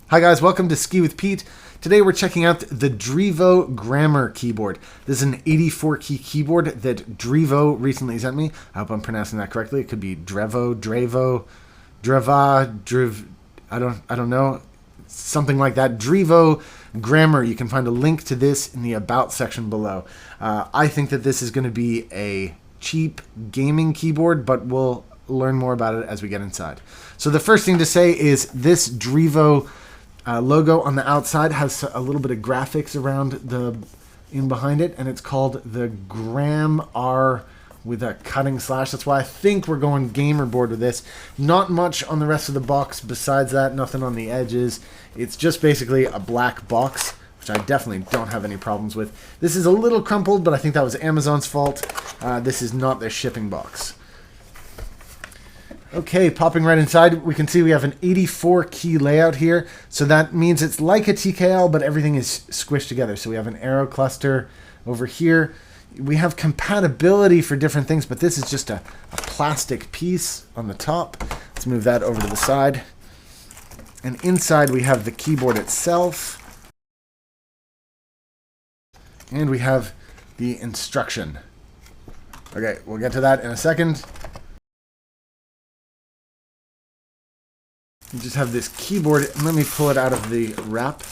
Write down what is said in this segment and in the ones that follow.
Hi guys, welcome to Ski with Pete. Today we're checking out the Drevo Grammar keyboard. This is an 84 key keyboard that Drevo recently sent me. I hope I'm pronouncing that correctly. It could be Drevo, I don't know. Something like that. Drevo Grammar. You can find a link to this in the About section below. I think that this is going to be a cheap gaming keyboard, but we'll learn more about it as we get inside. So the first thing to say is this Drevo logo on the outside has a little bit of graphics around in behind it, and it's called the Gram R with a cutting slash. That's why I think we're going gamer board with this. Not much on the rest of the box besides that, nothing on the edges. It's just basically a black box, which I definitely don't have any problems with. This is a little crumpled, but I think that was Amazon's fault. This is not their shipping box. Okay, popping right inside, we can see we have an 84 key layout here. So that means it's like a TKL, but everything is squished together. So we have an arrow cluster over here. We have compatibility for different things, but this is just a plastic piece on the top. Let's move that over to the side. And inside we have the keyboard itself. And we have the instruction. Okay, we'll get to that in a second. You just have this keyboard. Let me pull it out of the wrap.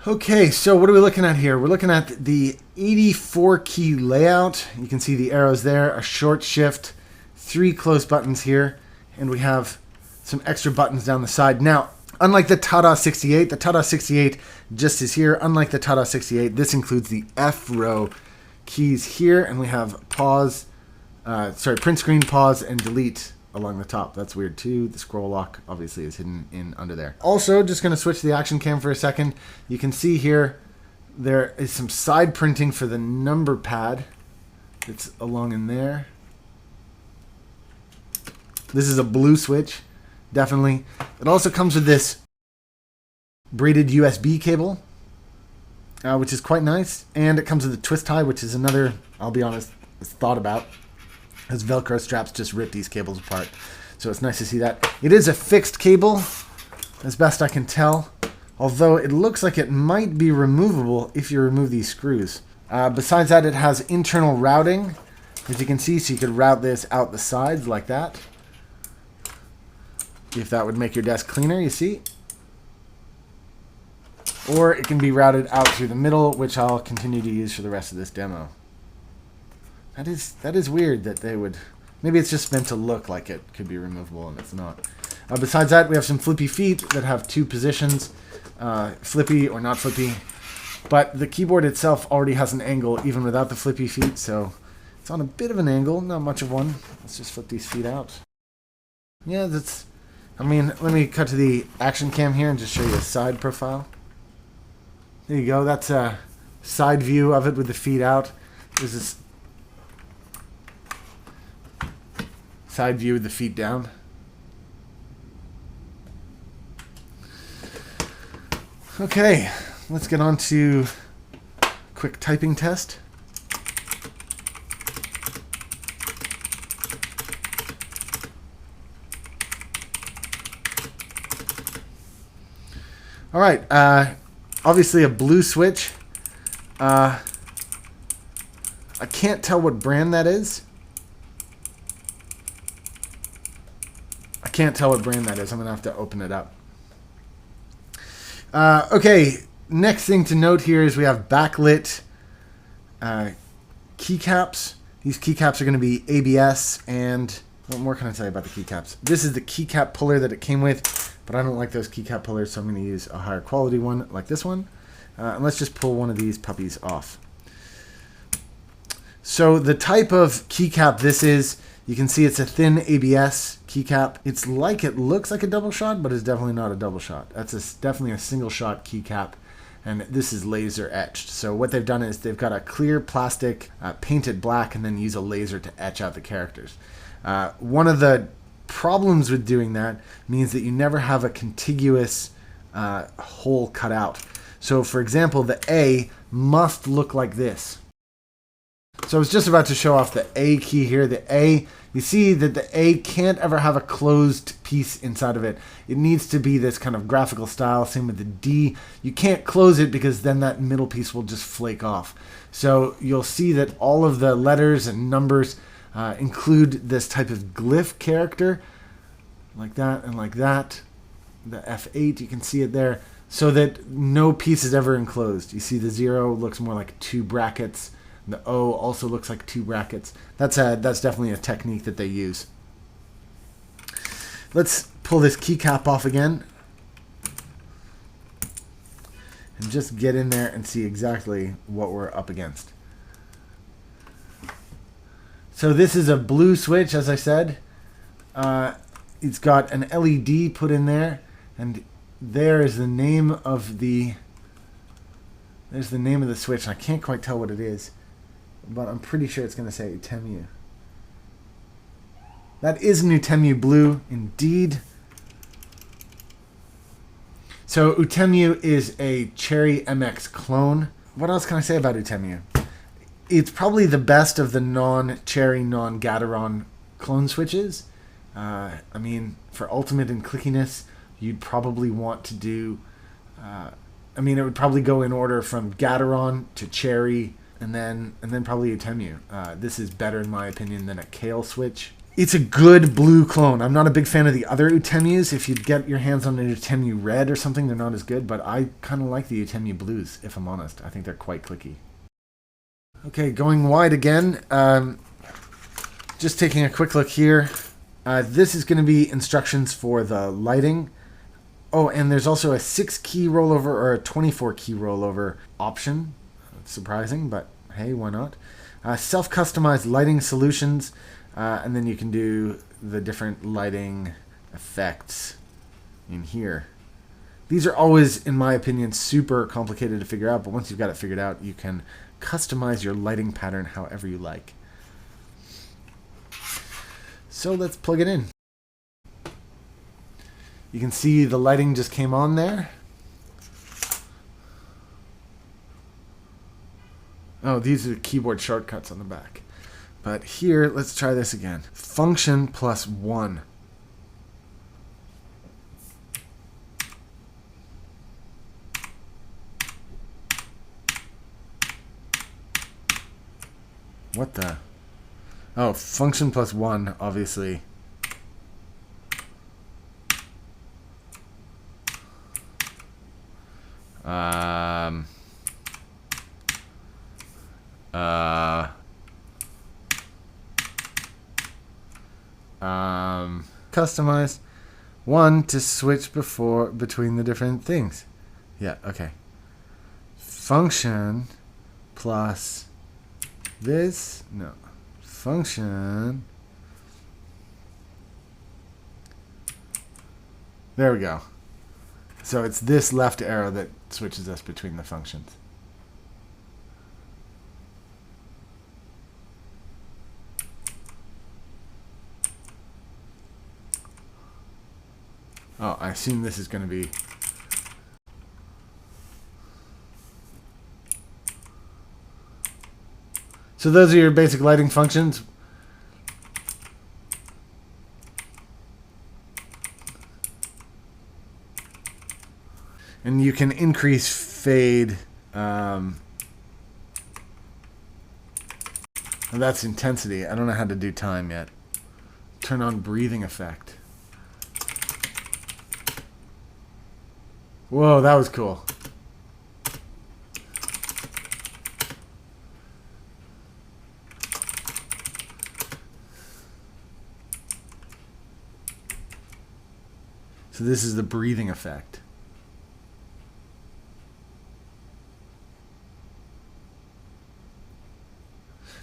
Okay, so what are we looking at here? We're looking at the 84 key layout. You can see the arrows there, a short shift, 3 close buttons here, and we have some extra buttons down the side. Now, unlike the Tada 68, the Tada 68 just is here. Unlike the Tada 68, this includes the F row keys here, and we have pause, print screen, pause, and delete along the top. That's weird too. The scroll lock obviously is hidden in under there. Also, just going to switch to the action cam for a second. You can see here there is some side printing for the number pad. It's along in there. This is a blue switch, definitely. It also comes with this braided USB cable, which is quite nice. And it comes with a twist tie, which is another, I'll be honest, it's thought about. As Velcro straps just rip these cables apart. So it's nice to see that. It is a fixed cable, as best I can tell. Although it looks like it might be removable if you remove these screws. Besides that, it has internal routing, as you can see. So you could route this out the sides like that. If that would make your desk cleaner, you see. Or it can be routed out through the middle, which I'll continue to use for the rest of this demo. That is weird that they would... Maybe it's just meant to look like it could be removable, and it's not. Besides that, we have some flippy feet that have 2 positions, flippy or not flippy. But the keyboard itself already has an angle, even without the flippy feet, so it's on a bit of an angle, not much of one. Let's just flip these feet out. Yeah, that's... I mean, let me cut to the action cam here and just show you a side profile. There you go. That's a side view of it with the feet out. There's this side view with the feet down. Okay, let's get on to a quick typing test. All right, obviously a blue switch. I can't tell what brand that is. Can't tell what brand that is. I'm going to have to open it up. Okay, next thing to note here is we have backlit keycaps. These keycaps are going to be ABS, and what more can I tell you about the keycaps? This is the keycap puller that it came with, but I don't like those keycap pullers, so I'm going to use a higher quality one like this one. And let's just pull one of these puppies off. So the type of keycap this is, you can see it's a thin ABS keycap. It's like it looks like a double shot, but it's definitely not a double shot. That's definitely a single shot keycap, and this is laser etched. So what they've done is they've got a clear plastic painted black and then use a laser to etch out the characters. One of the problems with doing that means that you never have a contiguous hole cut out. So for example, the A must look like this. So I was just about to show off the A key here. The A, you see that the A can't ever have a closed piece inside of it. It needs to be this kind of graphical style. Same with the D. You can't close it because then that middle piece will just flake off. So you'll see that all of the letters and numbers include this type of glyph character, like that and like that. The F8, you can see it there, so that no piece is ever enclosed. You see the 0 looks more like 2 brackets. The O also looks like 2 brackets. That's definitely a technique that they use. Let's pull this keycap off again and just get in there and see exactly what we're up against. So this is a blue switch, as I said. It's got an LED put in there, and there is the name of the switch. I can't quite tell what it is, but I'm pretty sure it's going to say Outemus. That is an Outemus blue, indeed. So Outemus is a Cherry MX clone. What else can I say about Outemus? It's probably the best of the non-Cherry, non-Gateron clone switches. I mean, for ultimate and clickiness, you'd probably want to do... I mean, it would probably go in order from Gateron to Cherry, and then probably Outemus. This is better, in my opinion, than a Kale switch. It's a good blue clone. I'm not a big fan of the other Outemus. If you get your hands on an Outemus red or something, they're not as good, but I kind of like the Outemus blues, if I'm honest. I think they're quite clicky. Okay, going wide again. Just taking a quick look here. This is going to be instructions for the lighting. Oh, and there's also a 6 key rollover or a 24 key rollover option. It's surprising, but hey, why not? Self-customized lighting solutions, and then you can do the different lighting effects in here. These are always, in my opinion, super complicated to figure out, but once you've got it figured out, you can customize your lighting pattern however you like. So let's plug it in. You can see the lighting just came on there. Oh, these are the keyboard shortcuts on the back. But here, let's try this again. Function +1. What the? Oh, function +1, obviously. Customize 1 to switch between the different things. Yeah, okay. Function plus this, no. Function. There we go. So it's this left arrow that switches us between the functions. Oh, I assume this is going to be... So those are your basic lighting functions. And you can increase fade. And that's intensity. I don't know how to do time yet. Turn on breathing effect. Whoa, that was cool. So this is the breathing effect.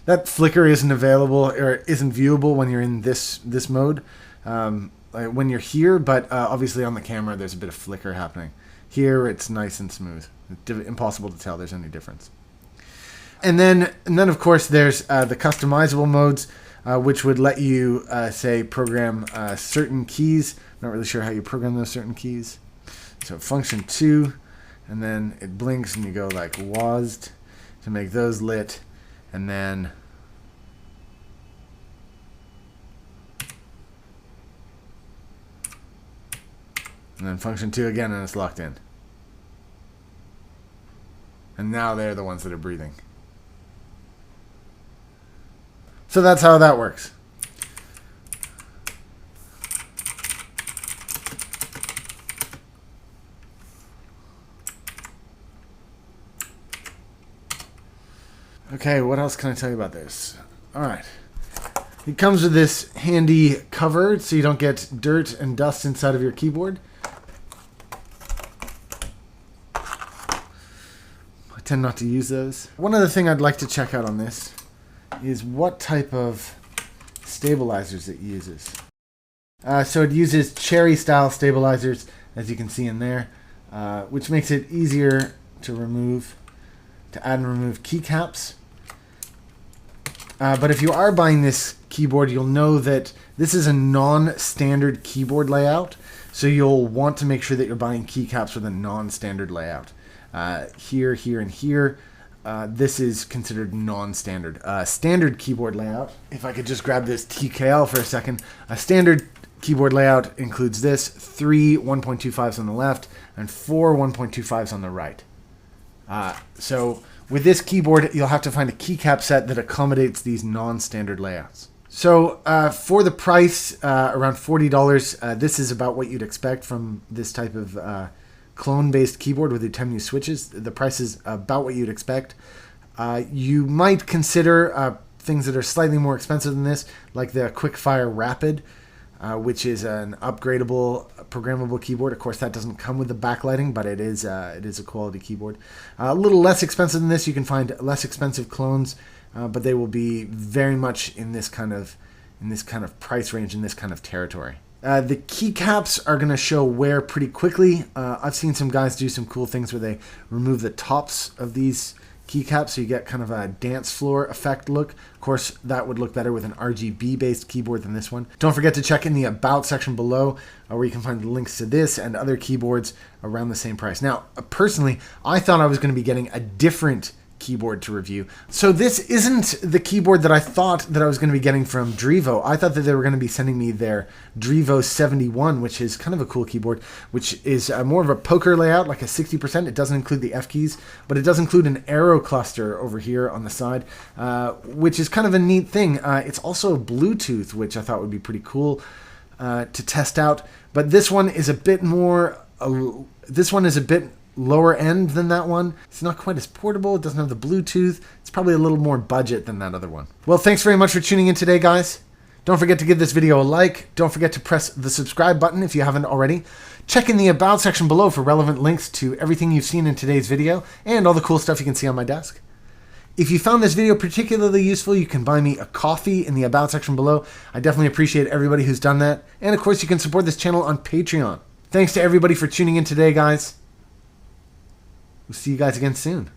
That flicker isn't available or isn't viewable when you're in this mode. When you're here, but obviously on the camera there's a bit of flicker happening. Here it's nice and smooth. It's impossible to tell there's any difference. And then of course there's the customizable modes, which would let you say program certain keys. Not really sure how you program those certain keys. So function 2, and then it blinks and you go like WASD to make those lit, and then And then function 2 again, and it's locked in. And now they're the ones that are breathing. So that's how that works. Okay, what else can I tell you about this? Alright. It comes with this handy cover so you don't get dirt and dust inside of your keyboard. I tend not to use those. One other thing I'd like to check out on this is what type of stabilizers it uses. So it uses cherry style stabilizers, as you can see in there, which makes it easier to add and remove keycaps. But if you are buying this keyboard, you'll know that this is a non-standard keyboard layout, so you'll want to make sure that you're buying keycaps with a non-standard layout. Here, here, and here, this is considered non-standard. Standard keyboard layout, if I could just grab this TKL for a second, a standard keyboard layout includes this, 3 1.25s on the left and 4 1.25s on the right. So with this keyboard, you'll have to find a keycap set that accommodates these non-standard layouts. So for the price, around $40, this is about what you'd expect from this type of clone-based keyboard with Outemus switches. The price is about what you'd expect. You might consider things that are slightly more expensive than this, like the Quickfire Rapid, which is an upgradable, programmable keyboard. Of course, that doesn't come with the backlighting, but it is a quality keyboard. A little less expensive than this. You can find less expensive clones, but they will be very much in this kind of price range, in this kind of territory. The keycaps are going to show wear pretty quickly. I've seen some guys do some cool things where they remove the tops of these keycaps, so you get kind of a dance floor effect look. Of course, that would look better with an RGB based keyboard than this one. Don't forget to check in the About section below, where you can find links to this and other keyboards around the same price. Now, personally, I thought I was going to be getting a different keyboard to review. So this isn't the keyboard that I thought that I was going to be getting from Drevo. I thought that they were going to be sending me their Drevo81, which is kind of a cool keyboard, which is more of a poker layout, like a 60%. It doesn't include the F keys, but it does include an arrow cluster over here on the side, which is kind of a neat thing. It's also Bluetooth, which I thought would be pretty cool to test out. But this one is a bit more, lower end than that one. It's not quite as portable. It doesn't have the Bluetooth. It's probably a little more budget than that other one. Well, thanks very much for tuning in today, guys. Don't forget to give this video a like. Don't forget to press the subscribe button if you haven't already. Check in the About section below for relevant links to everything you've seen in today's video and all the cool stuff you can see on my desk. If you found this video particularly useful, you can buy me a coffee in the About section below. I definitely appreciate everybody who's done that. And of course, you can support this channel on Patreon. Thanks to everybody for tuning in today, guys. We'll see you guys again soon.